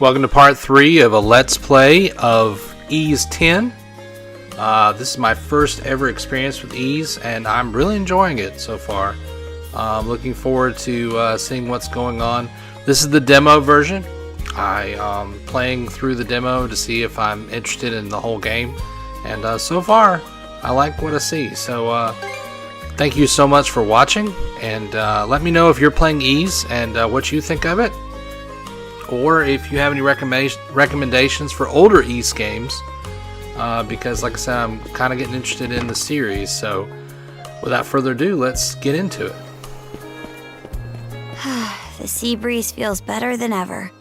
Welcome to part 3 of a Let's Play of Ys 10. This is my first ever experience with Ys, and I'm really enjoying it so far. Looking forward to seeing what's going on. This is the demo version. I'm playing through the demo to see if I'm interested in the whole game, and so far I like what I see. So thank you so much for watching, and let me know if you're playing Ys and what you think of it, or if you have any recommendations for older Ys games, because like I said, I'm kind of getting interested in the series. So without further ado, let's get into it. The sea breeze feels better than ever.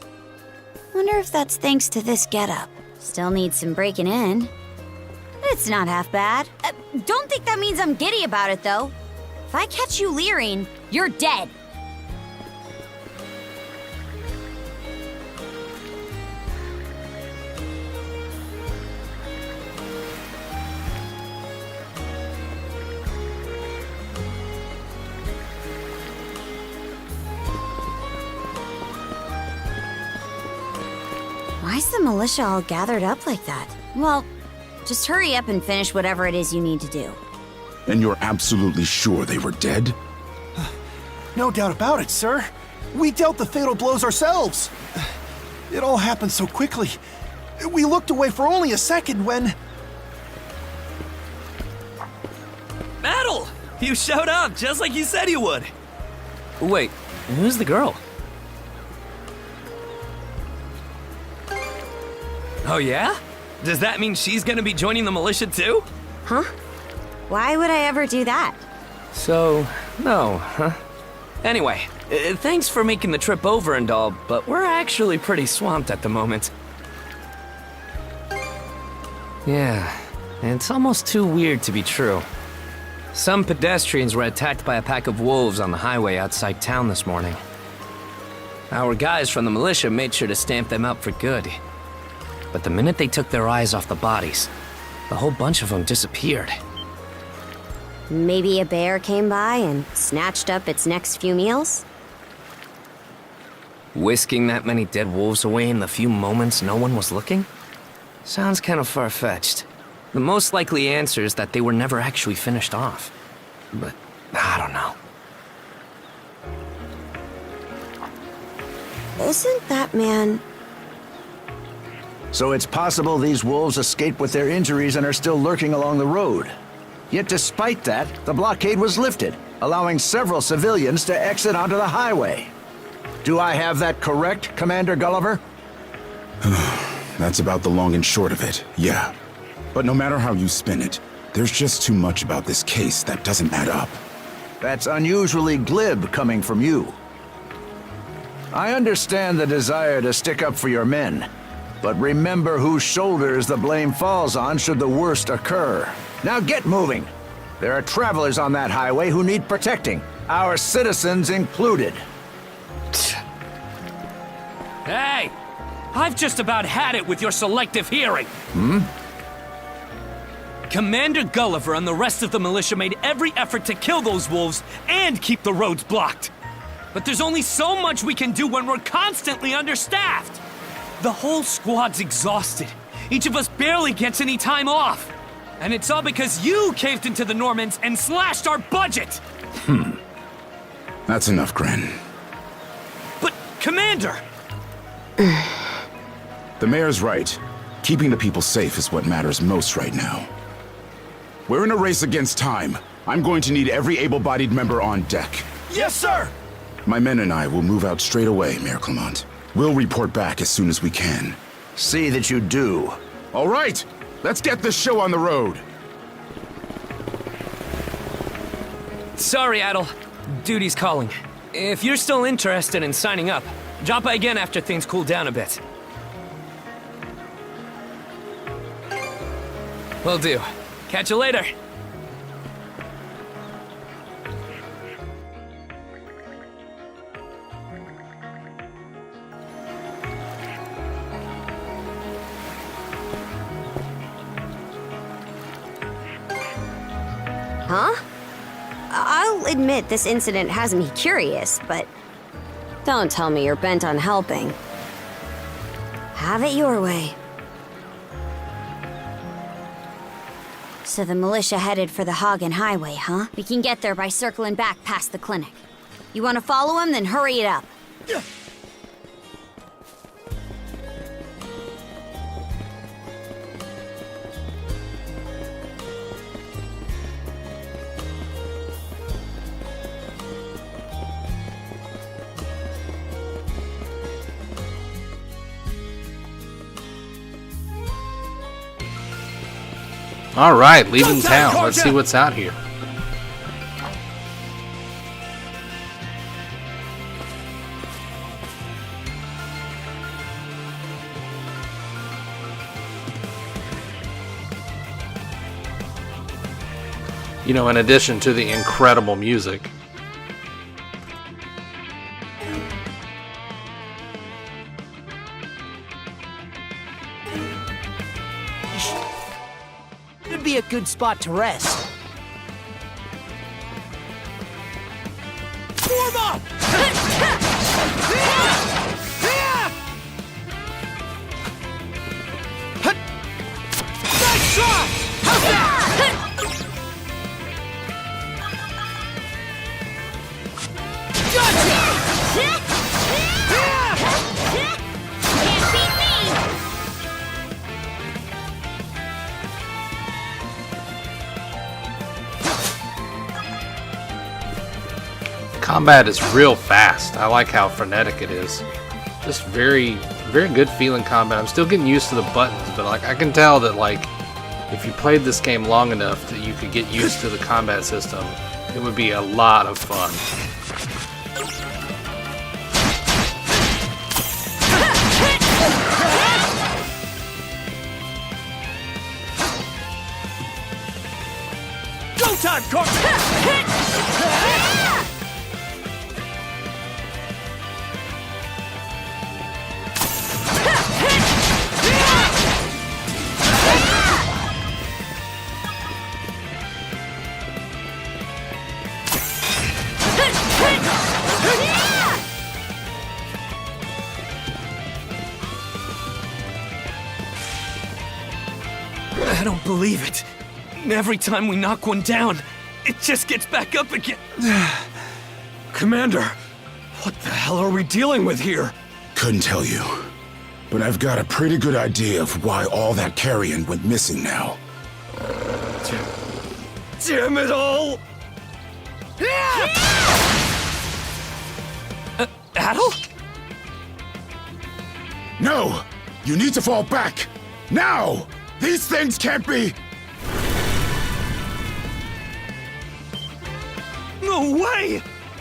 Wonder if that's thanks to this getup. Still needs some breaking in. It's not half bad. Don't think that means I'm giddy about it, though. If I catch you leering, you're dead. Why's the militia all gathered up like that? Well, just hurry up and finish whatever it is you need to do. And you're absolutely sure they were dead? No doubt about it, sir. We dealt the fatal blows ourselves. It all happened so quickly. We looked away for only a second when... Battle! You showed up just like you said you would. Wait, who's the girl? Oh yeah? Does that mean she's gonna be joining the militia too? Huh? Why would I ever do that? So, no, huh? Anyway, thanks for making the trip over and all, but we're actually pretty swamped at the moment. Yeah, it's almost too weird to be true. Some pedestrians were attacked by a pack of wolves on the highway outside town this morning. Our guys from the militia made sure to stamp them out for good. But the minute they took their eyes off the bodies, the whole bunch of them disappeared. Maybe a bear came by and snatched up its next few meals? Whisking that many dead wolves away in the few moments no one was looking? Sounds kind of far-fetched. The most likely answer is that they were never actually finished off. But I don't know. Isn't that man... So it's possible these wolves escaped with their injuries and are still lurking along the road. Yet despite that, the blockade was lifted, allowing several civilians to exit onto the highway. Do I have that correct, Commander Gulliver? That's about the long and short of it, yeah. But no matter how you spin it, there's just too much about this case that doesn't add up. That's unusually glib coming from you. I understand the desire to stick up for your men, but remember whose shoulders the blame falls on should the worst occur. Now get moving. There are travelers on that highway who need protecting, our citizens included. Hey! I've just about had it with your selective hearing. Commander Gulliver and the rest of the militia made every effort to kill those wolves and keep the roads blocked. But there's only so much we can do when we're constantly understaffed. The whole squad's exhausted. Each of us barely gets any time off. And it's all because you caved into the Normans and slashed our budget! That's enough, Gren. But, Commander! The mayor's right. Keeping the people safe is what matters most right now. We're in a race against time. I'm going to need every able-bodied member on deck. Yes, sir! My men and I will move out straight away, Mayor Clement. We'll report back as soon as we can. See that you do. All right, let's get this show on the road. Sorry, Adel. Duty's calling. If you're still interested in signing up, drop by again after things cool down a bit. Will do. Catch you later. Huh? I'll admit this incident has me curious, but don't tell me you're bent on helping. Have it your way. So the militia headed for the Hagen Highway, huh? We can get there by circling back past the clinic. You want to follow him? Then hurry it up. All right, leaving town. Let's see what's out here. You know, in addition to the incredible music, Would be a good spot to rest. Form up! Nice shot! How's that? Can't beat me! combat is real fast. I like how frenetic it is. Just very good feeling combat. I'm still getting used to the buttons, but like I can tell that like if you played this game long enough that you could get used to the combat system, it would be a lot of fun. Go time, Carter! I don't believe it. Every time we knock one down, it just gets back up again. Commander, what the hell are we dealing with here? Couldn't tell you. But I've got a pretty good idea of why all that carrion went missing now. Damn it all! Adel? No! You need to fall back! Now! These things can't be... No way!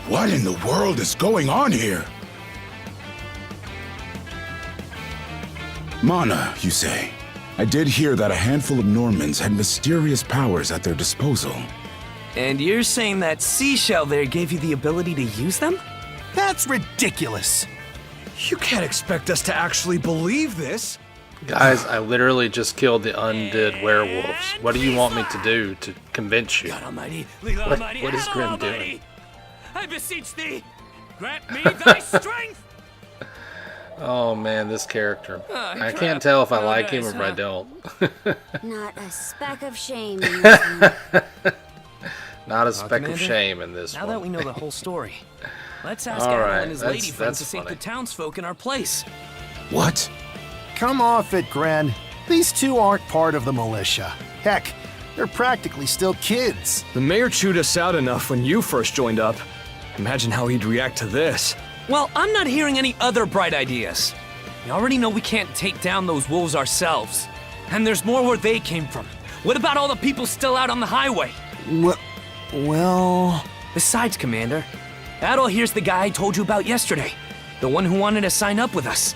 What in the world is going on here? Mana, you say? I did hear that a handful of Normans had mysterious powers at their disposal. And you're saying that seashell there gave you the ability to use them? That's ridiculous. You can't expect us to actually believe this. Guys, I literally just killed the undead werewolves. What do you want me to do to convince you? God Almighty, What is Grim doing? I beseech thee, grant me thy strength! Oh man, this character. I can't tell if I like him or if I don't. Not a speck of shame in this one. Not a speck of Commander, shame in this Now one. that we know the whole story, let's ask All Adel right, and his that's- lady friends that's to save the funny. townsfolk in our place. What? Come off it, Gren. These two aren't part of the militia. Heck, they're practically still kids. The mayor chewed us out enough when you first joined up. Imagine how he'd react to this. Well, I'm not hearing any other bright ideas. We already know we can't take down those wolves ourselves. And there's more where they came from. What about all the people still out on the highway? Well... Besides, Commander, Adel here's the guy I told you about yesterday. The one who wanted to sign up with us.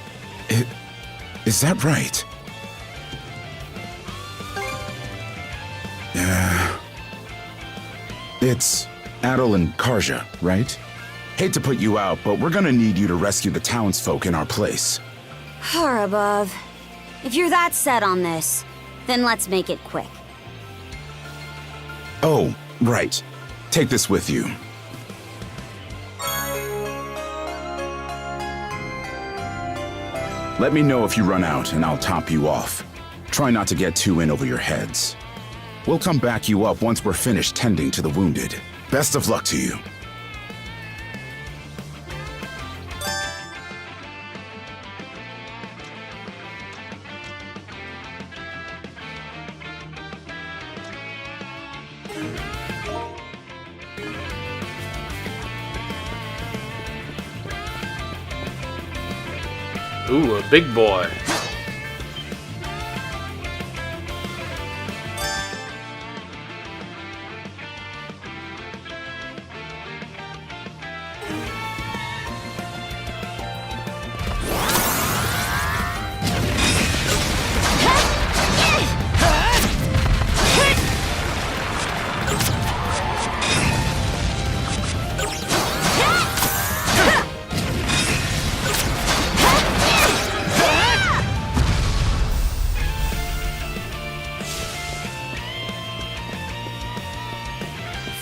Is that right? It's Adel and Karja, right? Hate to put you out, but we're gonna need you to rescue the townsfolk in our place. Far above. If you're that set on this, then let's make it quick. Oh, right. Take this with you. Let me know if you run out, and I'll top you off. Try not to get too in over your heads. We'll come back you up once we're finished tending to the wounded. Best of luck to you. Ooh, a big boy.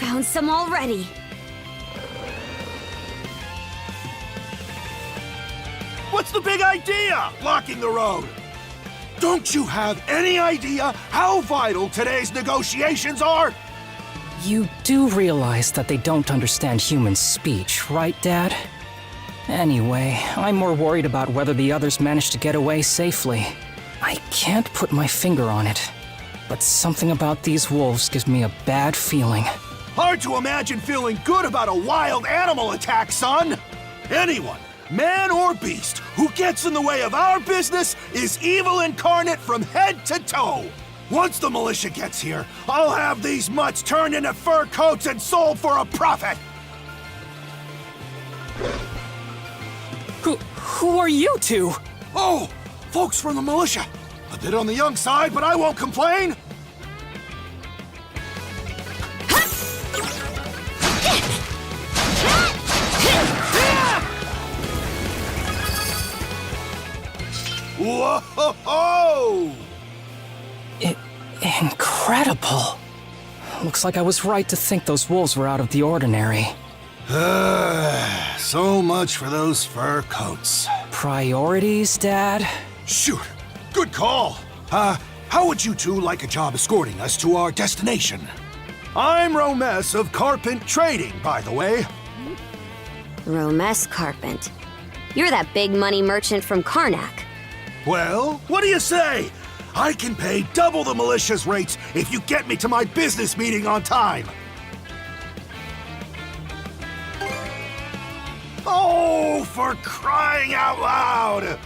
Found some already. What's the big idea, blocking the road? Don't you have any idea how vital today's negotiations are? You do realize that they don't understand human speech, right, Dad? Anyway, I'm more worried about whether the others managed to get away safely. I can't put my finger on it, but something about these wolves gives me a bad feeling. Hard to imagine feeling good about a wild animal attack, son! Anyone, man or beast, who gets in the way of our business is evil incarnate from head to toe! Once the militia gets here, I'll have these mutts turned into fur coats and sold for a profit! Who are you two? Oh, folks from the militia. A bit on the young side, but I won't complain! Whoa-ho-ho! Incredible. Looks like I was right to think those wolves were out of the ordinary. So much for those fur coats. Priorities, Dad? Shoot, good call. How would you two like a job escorting us to our destination? I'm Romes of Carpent Trading, by the way. Romes Carpent. You're that big money merchant from Karnak. Well, what do you say? I can pay double the militia's rates if you get me to my business meeting on time. Oh, for crying out loud!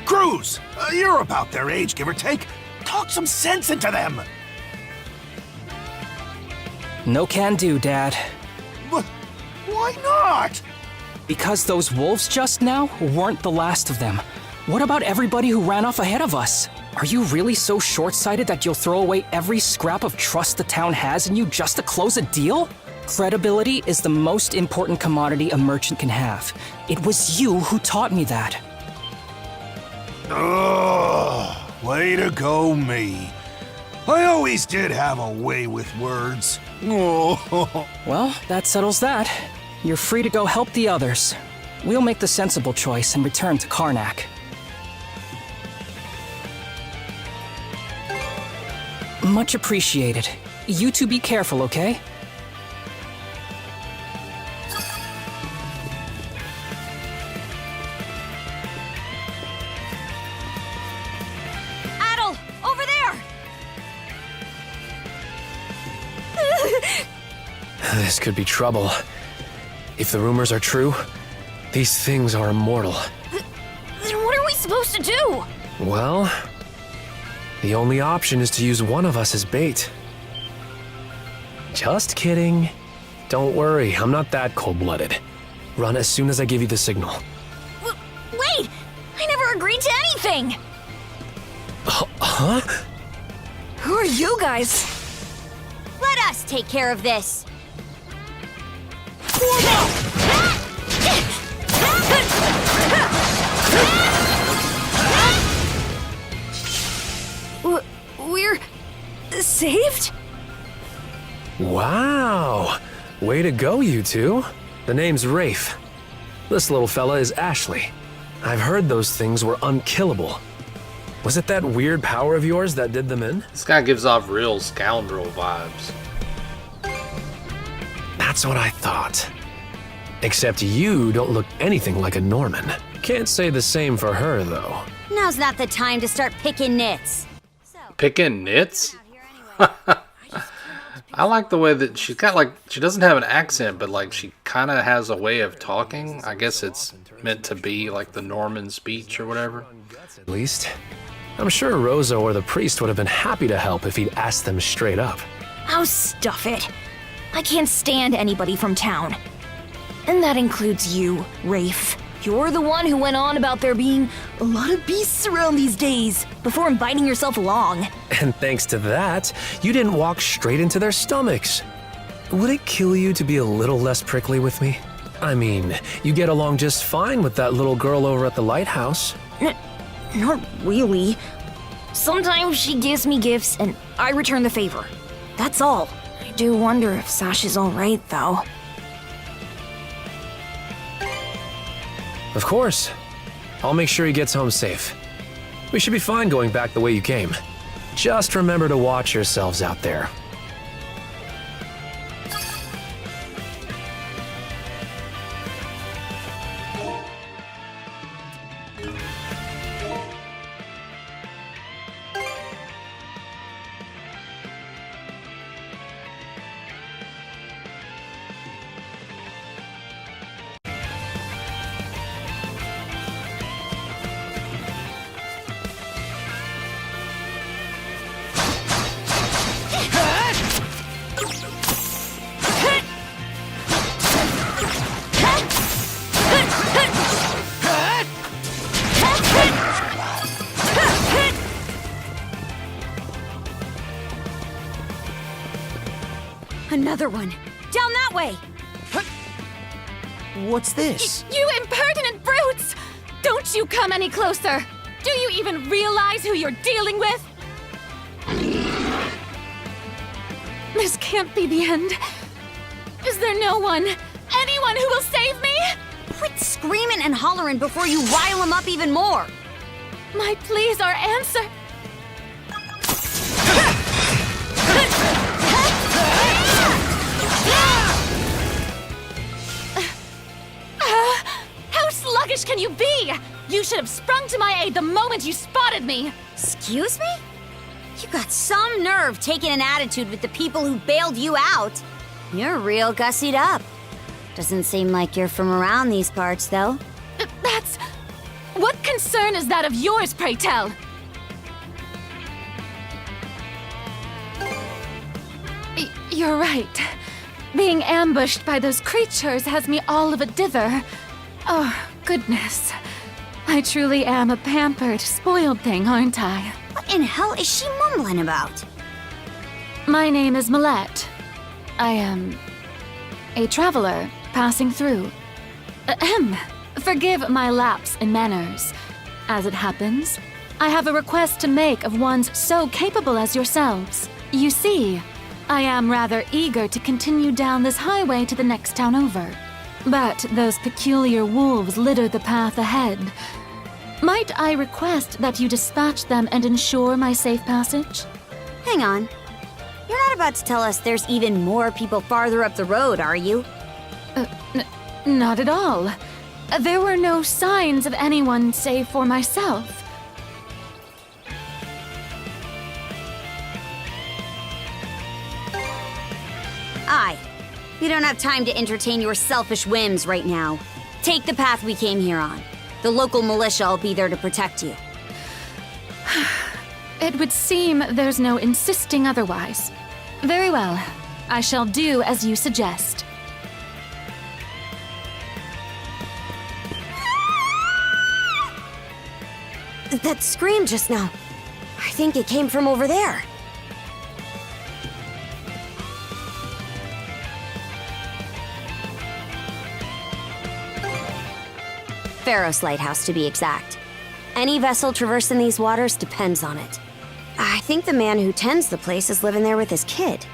Cruz, you're about their age, give or take. Talk some sense into them. No can do, Dad. Why not? Because those wolves just now weren't the last of them. What about everybody who ran off ahead of us? Are you really so short-sighted that you'll throw away every scrap of trust the town has in you just to close a deal? Credibility is the most important commodity a merchant can have. It was you who taught me that. Ugh, way to go, me. I always did have a way with words. Oh. Well, that settles that. You're free to go help the others. We'll make the sensible choice and return to Karnak. Much appreciated. You two be careful, okay? Adel, over there! This could be trouble. If the rumors are true, these things are immortal. Then what are we supposed to do? Well, the only option is to use one of us as bait. Just kidding. Don't worry, I'm not that cold-blooded. Run as soon as I give you the signal. Wait! I never agreed to anything! Huh? Who are you guys? Let us take care of this! We're saved? Wow! Way to go, you two. The name's Rafe. This little fella is Ashley. I've heard those things were unkillable. Was it that weird power of yours that did them in? This guy gives off real scoundrel vibes. That's what I thought. Except you don't look anything like a Norman. Can't say the same for her, though. Now's not the time to start picking nits. Picking nits? I like the way that she's got, like, she doesn't have an accent, but like she kind of has a way of talking. I guess it's meant to be like the Norman speech or whatever. At least. I'm sure Rosa or the priest would have been happy to help if he'd asked them straight up. Oh, stuff it. I can't stand anybody from town. And that includes you, Rafe. You're the one who went on about there being a lot of beasts around these days, before inviting yourself along. And thanks to that, you didn't walk straight into their stomachs. Would it kill you to be a little less prickly with me? I mean, you get along just fine with that little girl over at the lighthouse. Not really. Sometimes she gives me gifts and I return the favor. That's all. I do wonder if Sash is alright, though. Of course. I'll make sure he gets home safe. We should be fine going back the way you came. Just remember to watch yourselves out there. Another one. Down that way! What's this? You impertinent brutes! Don't you come any closer! Do you even realize who you're dealing with? This can't be the end. Is there no one, anyone who will save me? Quit screaming and hollering before you rile them up even more! My pleas are answered. How sluggish can you be? You should have sprung to my aid the moment you spotted me. Excuse me? You got some nerve taking an attitude with the people who bailed you out. You're real gussied up. Doesn't seem like you're from around these parts, though. That's... What concern is that of yours, pray tell? You're right. Being ambushed by those creatures has me all of a dither. Oh, goodness. I truly am a pampered, spoiled thing, aren't I? What in hell is she mumbling about? My name is Millette. I am a traveler passing through. Ahem. Forgive my lapse in manners. As it happens, I have a request to make of ones so capable as yourselves. You see, I am rather eager to continue down this highway to the next town over. But those peculiar wolves litter the path ahead. Might I request that you dispatch them and ensure my safe passage? Hang on. You're not about to tell us there's even more people farther up the road, are you? Not at all. There were no signs of anyone save for myself. Aye. We don't have time to entertain your selfish whims right now. Take the path we came here on. The local militia will be there to protect you. It would seem there's no insisting otherwise. Very well. I shall do as you suggest. That scream just now. I think it came from over there. Pharos Lighthouse, to be exact. Any vessel traversing these waters depends on it. I think the man who tends the place is living there with his kid.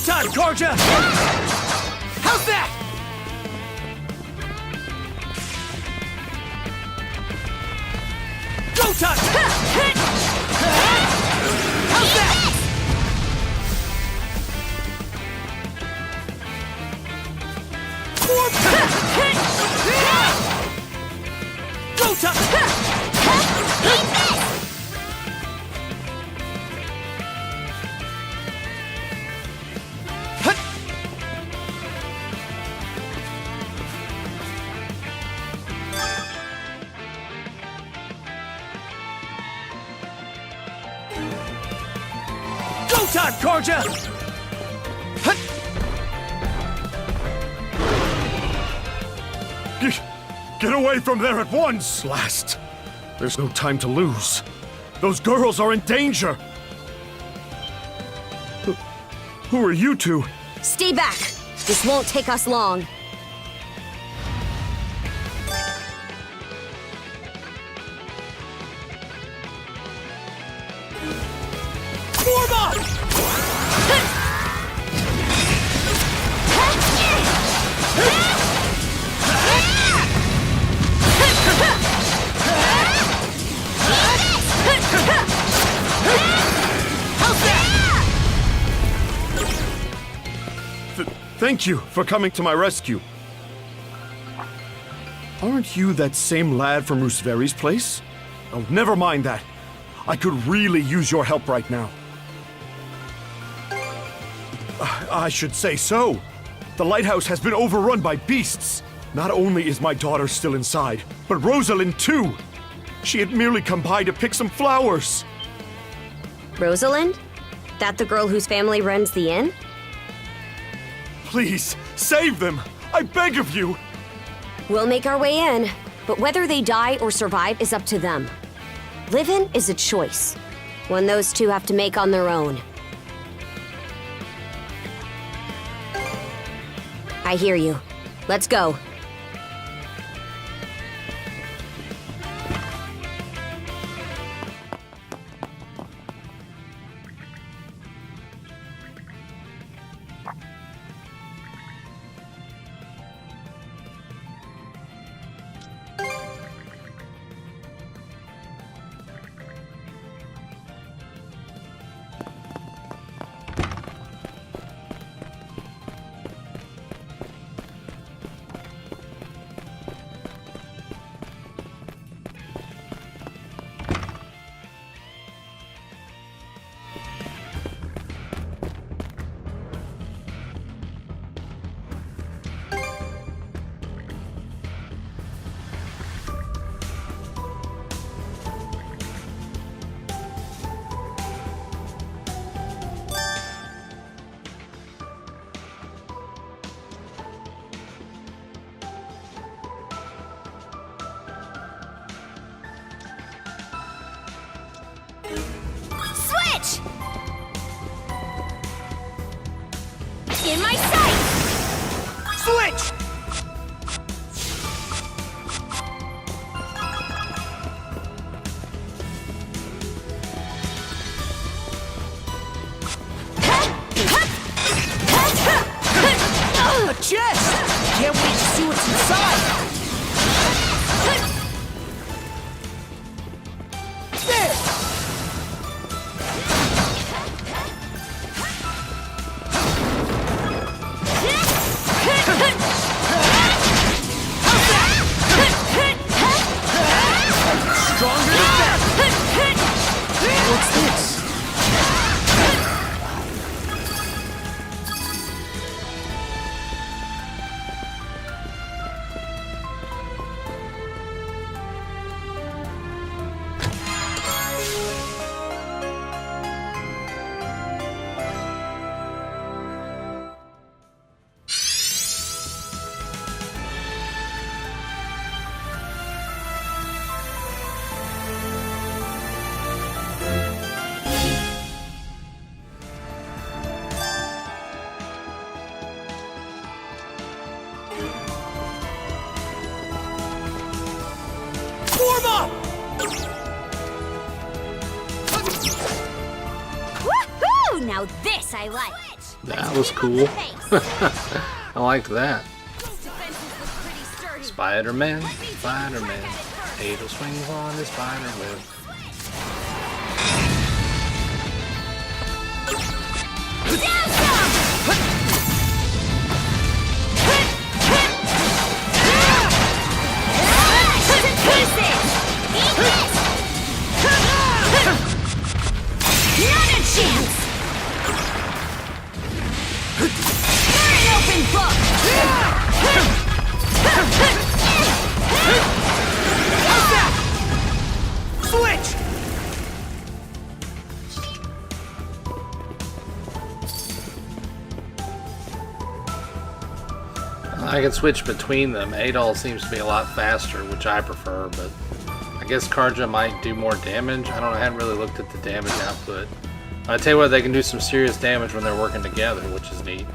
time, Karja! How's that? Go time! How's that? Go time! Go time, Karja! Get away from there at once, Last. There's no time to lose. Those girls are in danger. Who are you two? Stay back. This won't take us long. Form up! Thank you for coming to my rescue. Aren't you that same lad from Rooseveri's place? Oh, never mind that. I could really use your help right now. I should say so. The lighthouse has been overrun by beasts. Not only is my daughter still inside, but Rosalind too. She had merely come by to pick some flowers. Rosalind? That the girl whose family runs the inn? Please, save them! I beg of you! We'll make our way in, but whether they die or survive is up to them. Living is a choice, one those two have to make on their own. I hear you. Let's go. In my sight! Switch! A chest! Can't wait to see what's inside! There! Stronger than that! What's this? Form up! Woohoo! Now this I like. That was cool. I liked that. Spider-Man, Spider-Man. Angel swings on his spider web. Not a chance! You're an open book! How's that? Switch! I can switch between them. Adol seems to be a lot faster, which I prefer, but I guess Karja might do more damage. I don't know, I haven't really looked at the damage output. I tell you what, they can do some serious damage when they're working together, which is neat.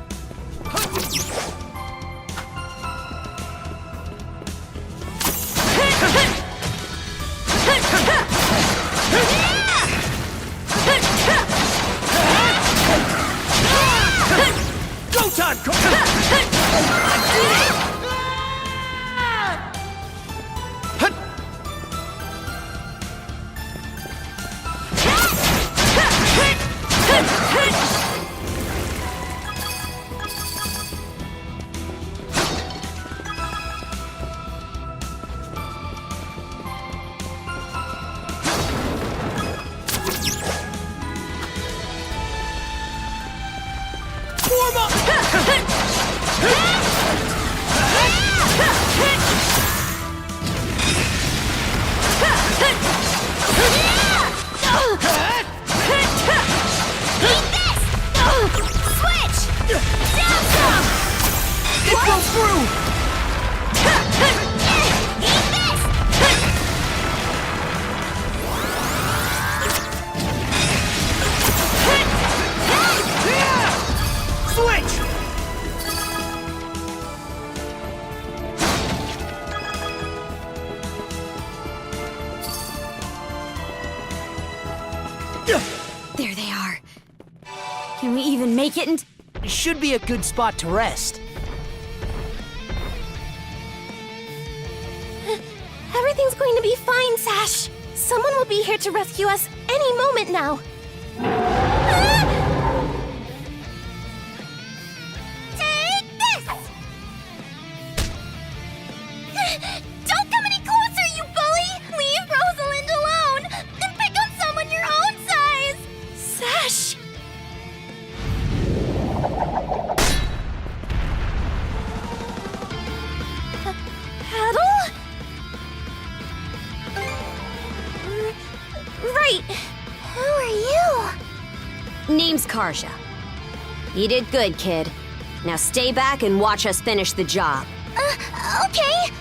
Go time! There they are. Can we even make it into... Should be a good spot to rest. Everything's going to be fine, Sash. Someone will be here to rescue us any moment now. Take this! Don't come any closer, you bully! Leave Rosalind alone! And pick on someone your own size! Sash! Paddle? Right. Who are you? Name's Karja. You did good, kid. Now stay back and watch us finish the job. Okay.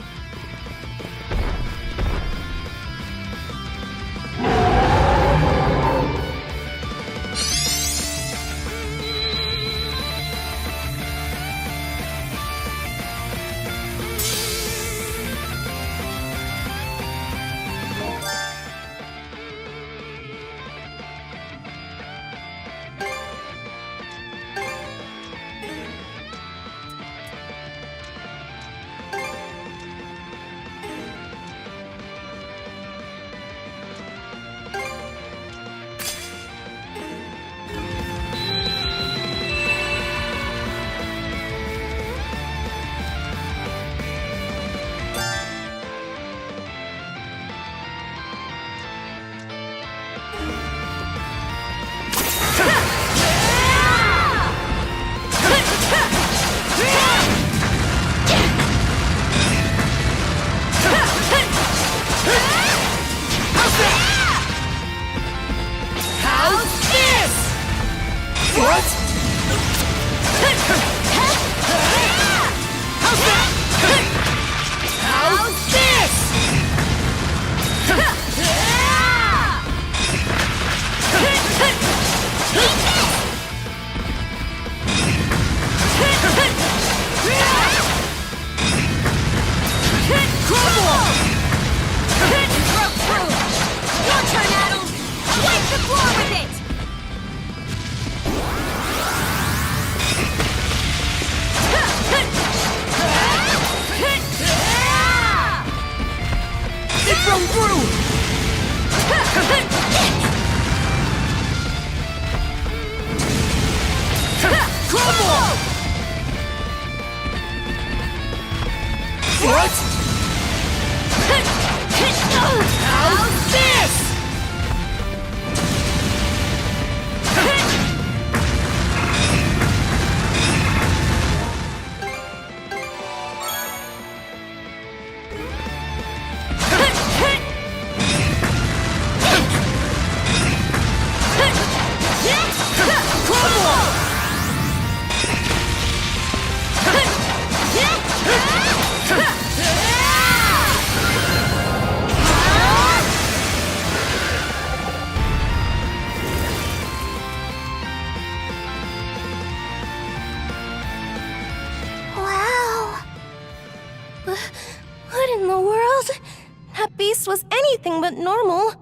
anything but normal.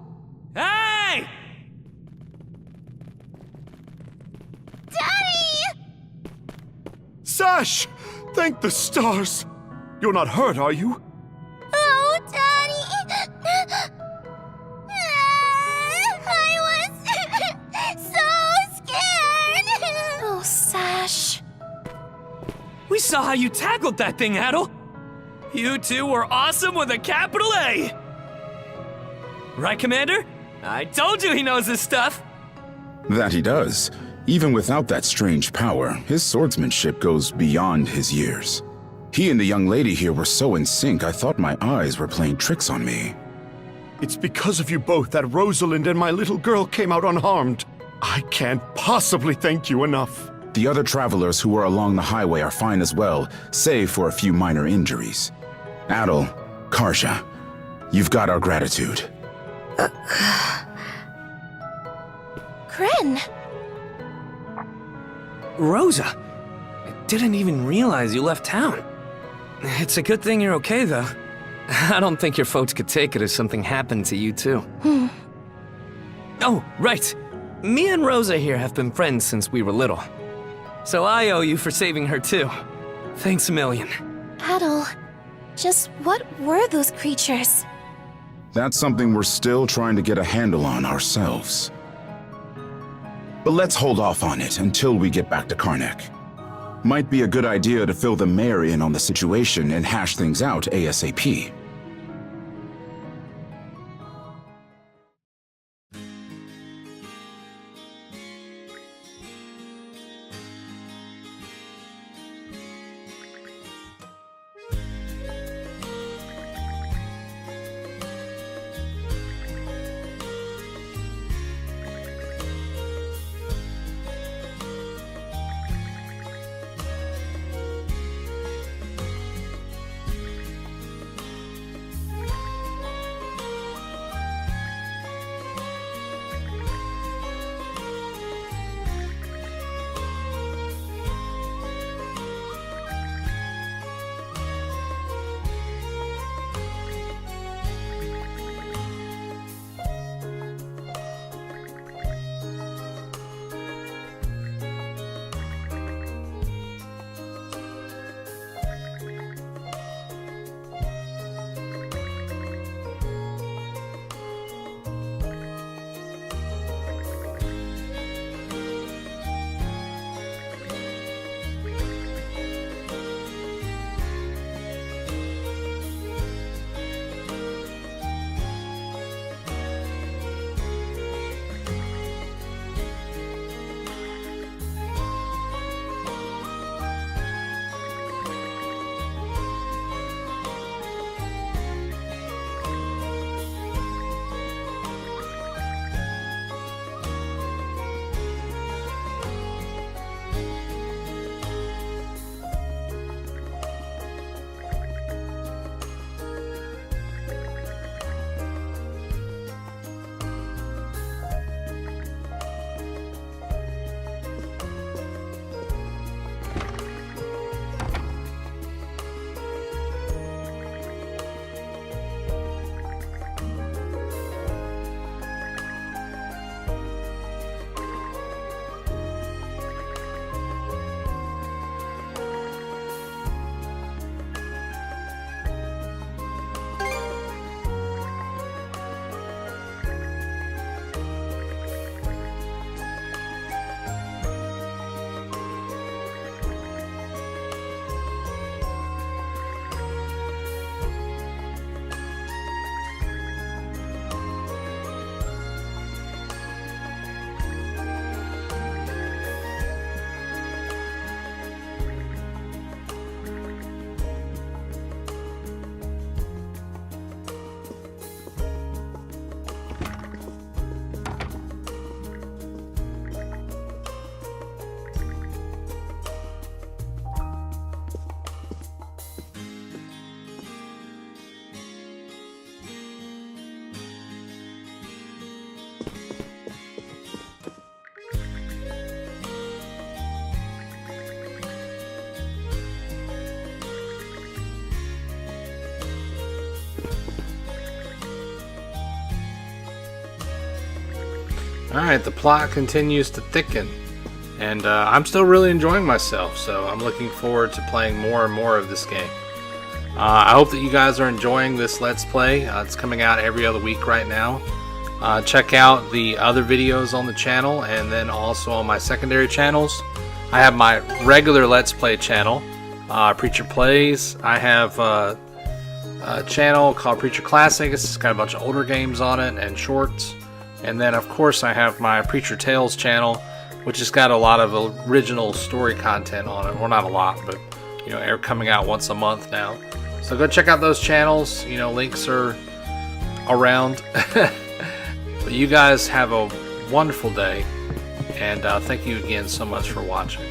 Hey! Daddy! Sash! Thank the stars! You're not hurt, are you? Oh, Daddy! I was so scared! Oh, Sash. We saw how you tackled that thing, Adel. You two were awesome with a capital A. Right, Commander? I told you he knows his stuff. That he does. Even without that strange power, his swordsmanship goes beyond his years. He and the young lady here were so in sync, I thought my eyes were playing tricks on me. It's because of you both that Rosalind and my little girl came out unharmed. I can't possibly thank you enough. The other travelers who were along the highway are fine as well, save for a few minor injuries. Adel, Karja, you've got our gratitude. Kren. Rosa, I didn't even realize you left town. It's a good thing you're okay, though. I don't think your folks could take it if something happened to you, too. Oh, right. Me and Rosa here have been friends since we were little. So I owe you for saving her, too. Thanks a million. Adel, just what were those creatures? That's something we're still trying to get a handle on ourselves. But let's hold off on it until we get back to Karnak. Might be a good idea to fill the mayor in on the situation and hash things out ASAP. Alright, the plot continues to thicken. And I'm still really enjoying myself, so I'm looking forward to playing more and more of this game. I hope that you guys are enjoying this Let's Play. It's coming out every other week right now. Check out the other videos on the channel, and then also on my secondary channels. I have my regular Let's Play channel, Preacher Plays. I have a channel called Preacher Classics. It's got a bunch of older games on it and shorts. And then, of course, I have my Preacher Tales channel, which has got a lot of original story content on it. Well, not a lot, but you know, they're coming out once a month now. So go check out those channels. You know, links are around. But you guys have a wonderful day, and thank you again so much for watching.